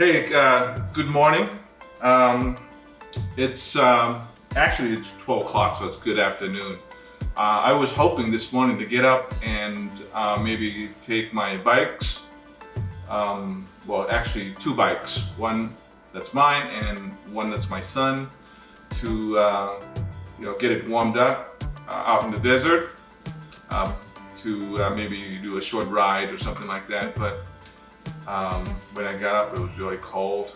Hey, good morning. It's actually it's 12 o'clock, so it's good afternoon. I was hoping this morning to get up and maybe take my bikes. Well, actually two bikes. One that's mine and one that's my son to get it warmed up out in the desert to maybe do a short ride or something like that. But when I got up, it was really cold.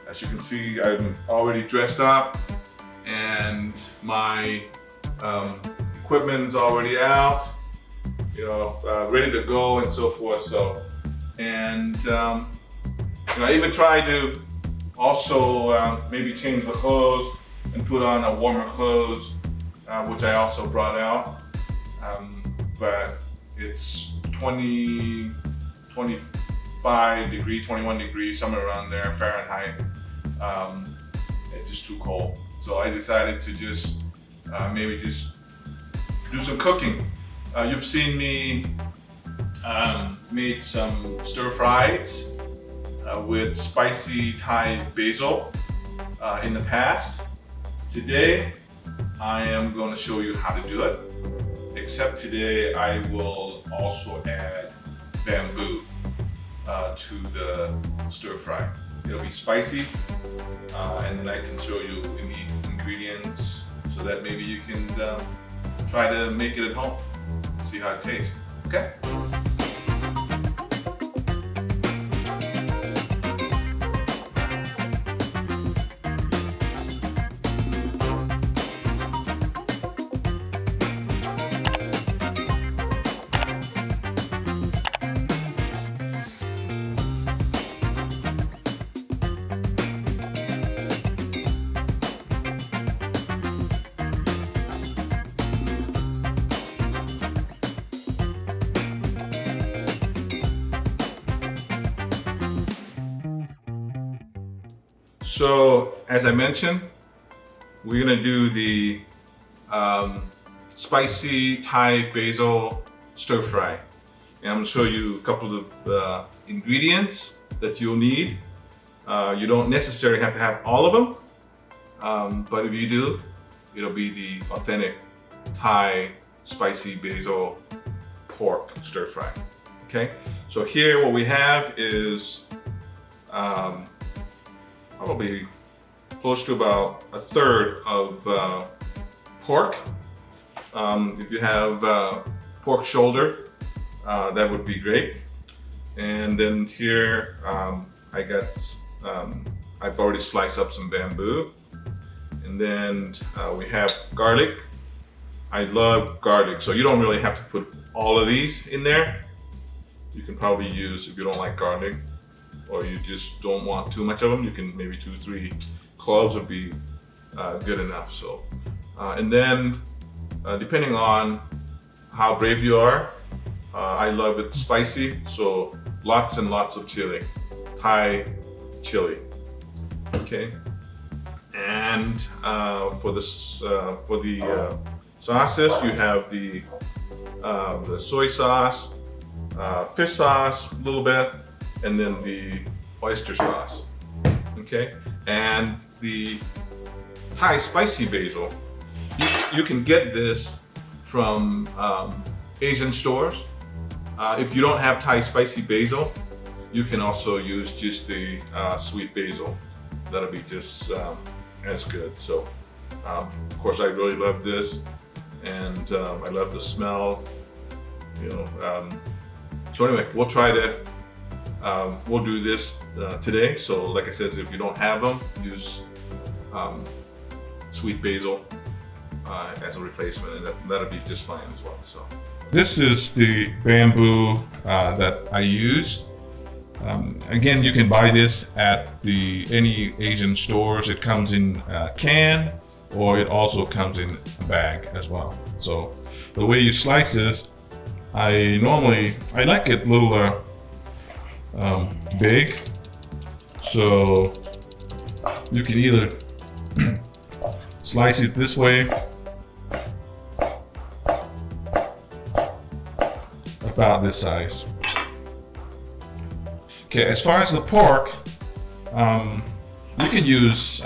As you can see, I'm already dressed up and my equipment is already out, ready to go and so forth. So, and I even tried to also maybe change the clothes and put on a warmer clothes, which I also brought out. But it's 25 degrees, 21 degrees, somewhere around there, Fahrenheit. It's just too cold. So I decided to just maybe just do some cooking. You've seen me made some stir-frieds with spicy Thai basil in the past. Today, I am going to show you how to do it. Except today, I will also add bamboo to the stir-fry. It'll be spicy, and then I can show you the ingredients so that maybe you can try to make it at home. See how it tastes. Okay? So, as I mentioned, we're gonna do the spicy Thai basil stir fry. And I'm gonna show you a couple of ingredients that you'll need. You don't necessarily have to have all of them, but if you do, it'll be the authentic Thai spicy basil pork stir fry. Okay, so here what we have is probably close to about a third of pork. If you have pork shoulder, that would be great. And then here I've already sliced up some bamboo. And then we have garlic. I love garlic, so you don't really have to put all of these in there. You can probably use, if you don't like garlic, or you just don't want too much of them, you can maybe 2-3 cloves would be good enough. So, and then depending on how brave you are, I love it spicy, so lots and lots of chili, Thai chili. Okay, and for the sauces, you have the soy sauce, fish sauce, a little bit, and then the oyster sauce, okay? And the Thai spicy basil, you can get this from Asian stores. If you don't have Thai spicy basil, you can also use just the sweet basil. That'll be just as good. So, of course, I really love this, and I love the smell, So anyway, we'll try to we'll do this today. So like I said, if you don't have them, use sweet basil as a replacement, and that'll be just fine as well. So this is the bamboo that I used. Again, you can buy this at any Asian stores. It comes in a can, or it also comes in a bag as well. So the way you slice this, I like it a little big, so you can either slice it this way, about this size. Okay, as far as the pork, You can use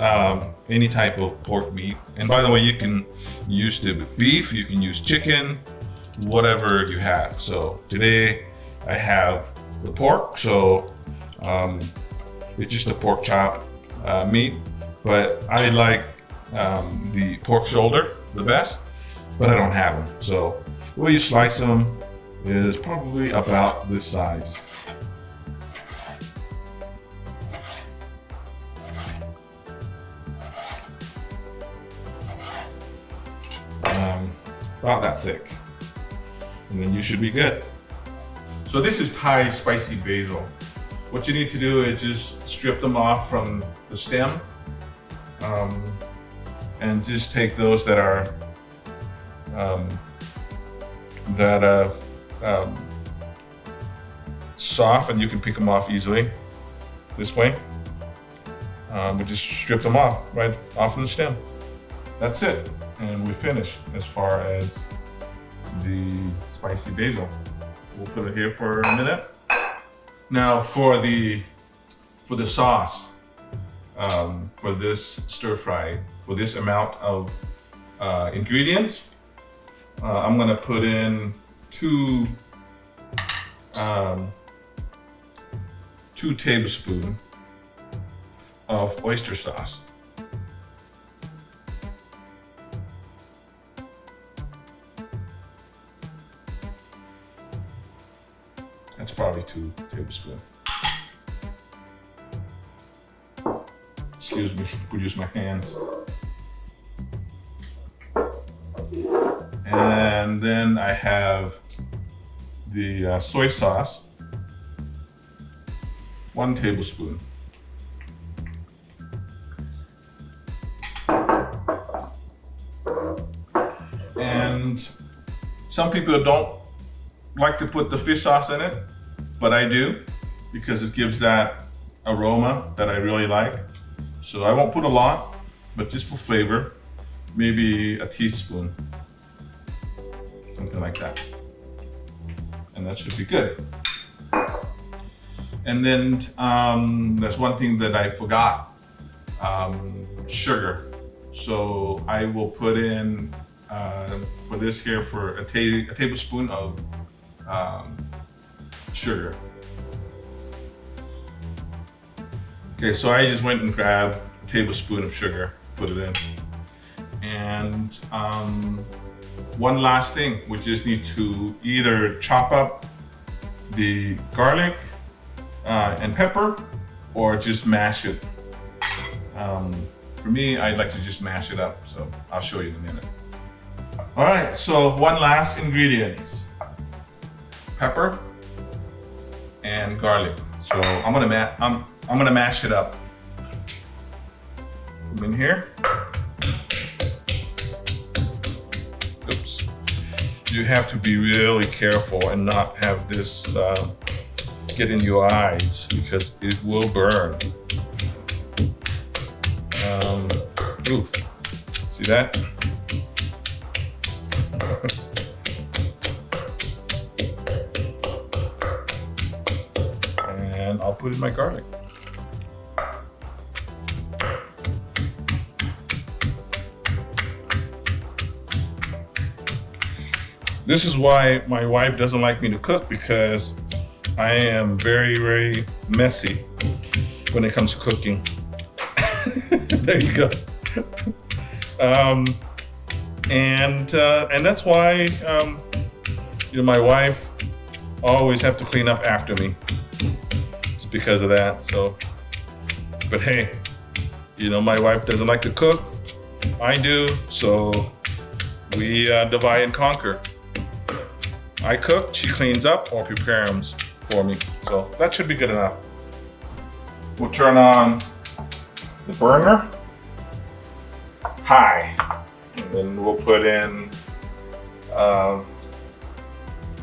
any type of pork meat. And by the way, you can use the beef, you can use chicken, whatever you have. So today I have the pork, so it's just a pork chop meat. But I like the pork shoulder the best, but I don't have them. So the way you slice them is probably about this size. About that thick, and then you should be good. So this is Thai spicy basil. What you need to do is just strip them off from the stem, and just take those that are soft, and you can pick them off easily this way. We just strip them off right off from the stem. That's it. And we finish as far as the spicy basil. We'll put it here for a minute. Now for the sauce, for this stir fry, for this amount of ingredients, I'm gonna put in two tablespoons of oyster sauce. That's probably 2 tablespoons. Excuse me, could use my hands. And then I have the soy sauce, 1 tablespoon. And some people don't like to put the fish sauce in it, but I do because it gives that aroma that I really like. So I won't put a lot, but just for flavor, maybe a teaspoon, something like that. And that should be good. And then there's one thing that I forgot, sugar. So I will put in, for this here, for a tablespoon of sugar. Okay, so I just went and grabbed a tablespoon of sugar, put it in. And one last thing, we just need to either chop up the garlic and pepper or just mash it. For me, I'd like to just mash it up, so I'll show you in a minute. All right, so one last ingredient. Pepper and garlic. So I'm gonna mash it up. Come in here. Oops. You have to be really careful and not have this get in your eyes because it will burn. Ooh, see that? And I'll put in my garlic. This is why my wife doesn't like me to cook, because I am very, very messy when it comes to cooking. There you go. And that's why my wife always have to clean up after me. It's because of that. So, but hey, my wife doesn't like to cook. I do, so we divide and conquer. I cook, she cleans up or prepares for me. So that should be good enough. We'll turn on the burner high, and then we'll put in, I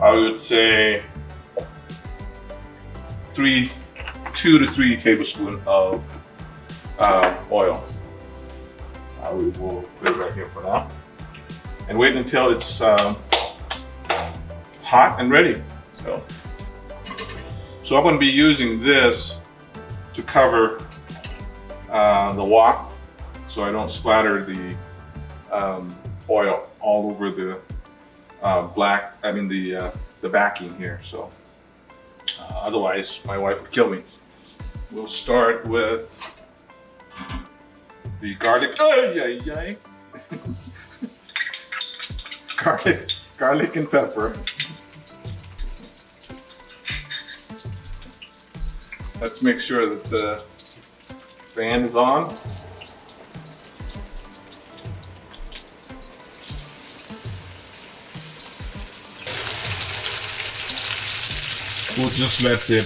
would say 2 to 3 tablespoons of oil. We will put it right here for now, and wait until it's hot and ready. So I'm going to be using this to cover the wok so I don't splatter the oil all over the the backing here. So otherwise my wife would kill me. We'll start with the garlic. Garlic and pepper. Let's make sure that the fan is on. We'll just let the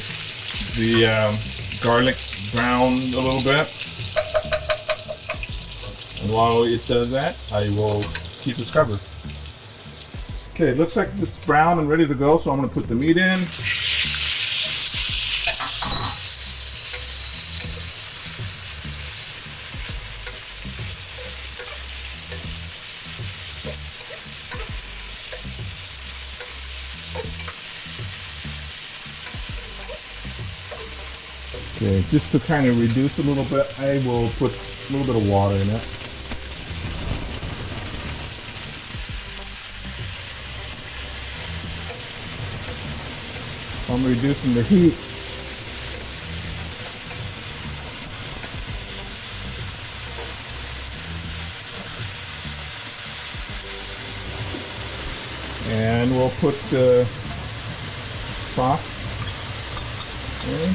garlic brown a little bit. And while it does that, I will keep this covered. Okay, it looks like it's brown and ready to go, so I'm going to put the meat in. Okay, just to kind of reduce a little bit, I will put a little bit of water in it. I'm reducing the heat. And we'll put the sauce in.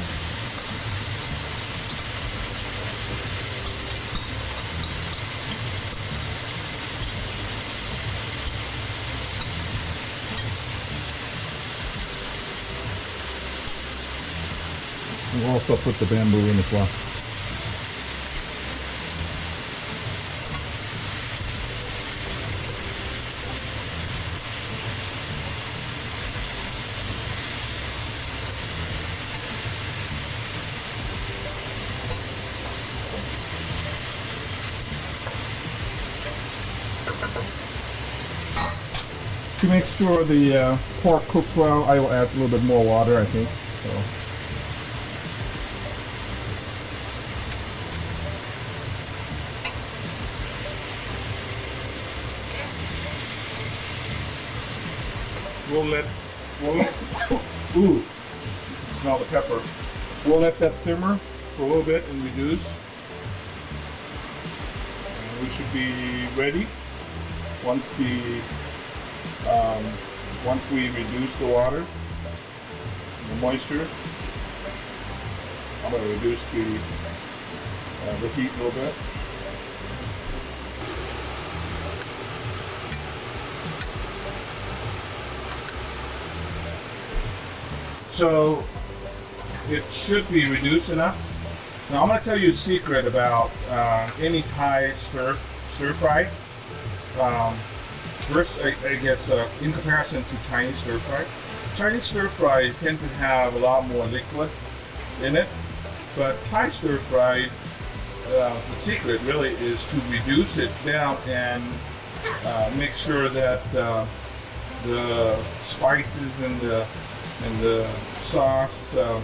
We'll also put the bamboo in as well. To make sure the pork cooks well, I will add a little bit more water, I think. So. Ooh, smell the pepper. We'll let that simmer for a little bit and reduce. And we should be ready once we reduce the water, the moisture. I'm going to reduce the heat a little bit. So it should be reduced enough. Now I'm going to tell you a secret about any Thai stir fry. First, I guess in comparison to Chinese stir fry, Chinese stir fry tend to have a lot more liquid in it, but Thai stir fry, the secret really is to reduce it down and make sure that the spices and the sauce or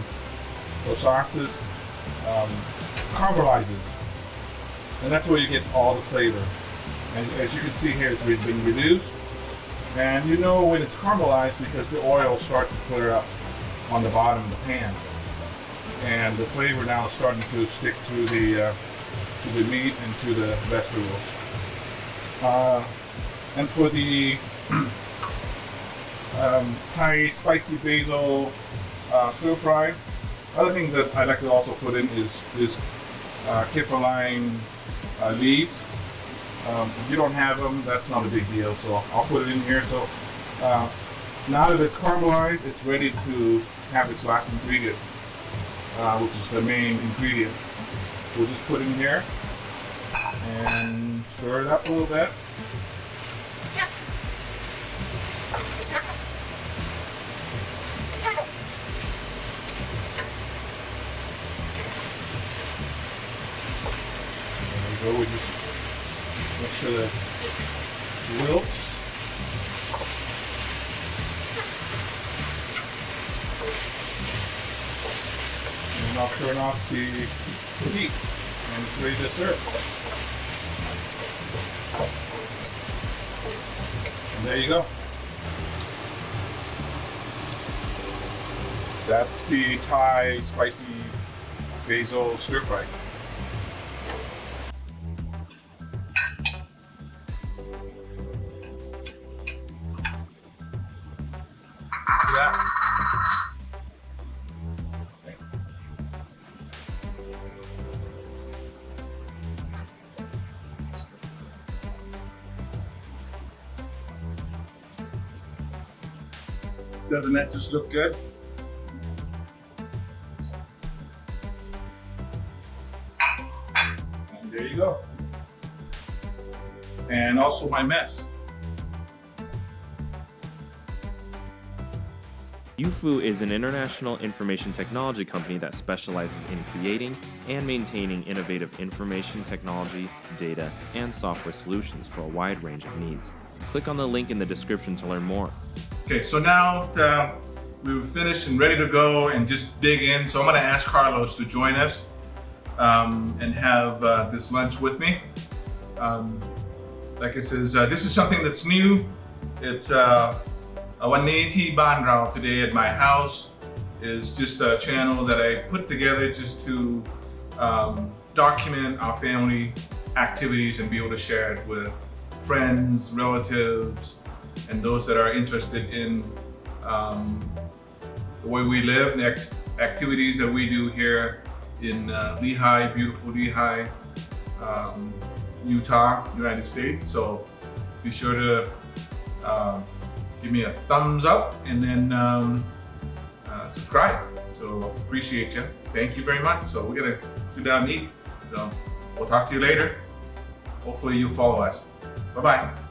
sauces caramelizes, and that's where you get all the flavor. And as you can see here, it's been reduced, and you know when it's caramelized because the oil starts to clear up on the bottom of the pan, and the flavor now is starting to stick to the meat and to the vegetables. And for the Thai spicy basil stir fry, other things that I like to also put in is kaffir lime leaves. If you don't have them, that's not a big deal, so I'll put it in here. So now that it's caramelized, it's ready to have its last ingredient, which is the main ingredient. We'll just put it in here and stir it up a little bit. There we go. We just make sure that it wilts. And I'll turn off the heat And it's ready to serve. And there you go. That's the Thai spicy basil stir fry. Look at that. Doesn't that just look good? And there you go. And also my mess. Yufu is an international information technology company that specializes in creating and maintaining innovative information technology, data, and software solutions for a wide range of needs. Click on the link in the description to learn more. Okay, so now we've finished and ready to go and just dig in. So I'm going to ask Carlos to join us and have this lunch with me. Like I says, this is something that's new. It's One Day Tea Ban Rao today at my house is just a channel that I put together just to document our family activities and be able to share it with friends, relatives, and those that are interested in the way we live, the activities that we do here in Lehigh, beautiful Lehigh, Utah, United States. So be sure to give me a thumbs up and then subscribe. So appreciate you. Thank you very much. So we're gonna sit down and eat. So we'll talk to you later. Hopefully you'll follow us. Bye-bye.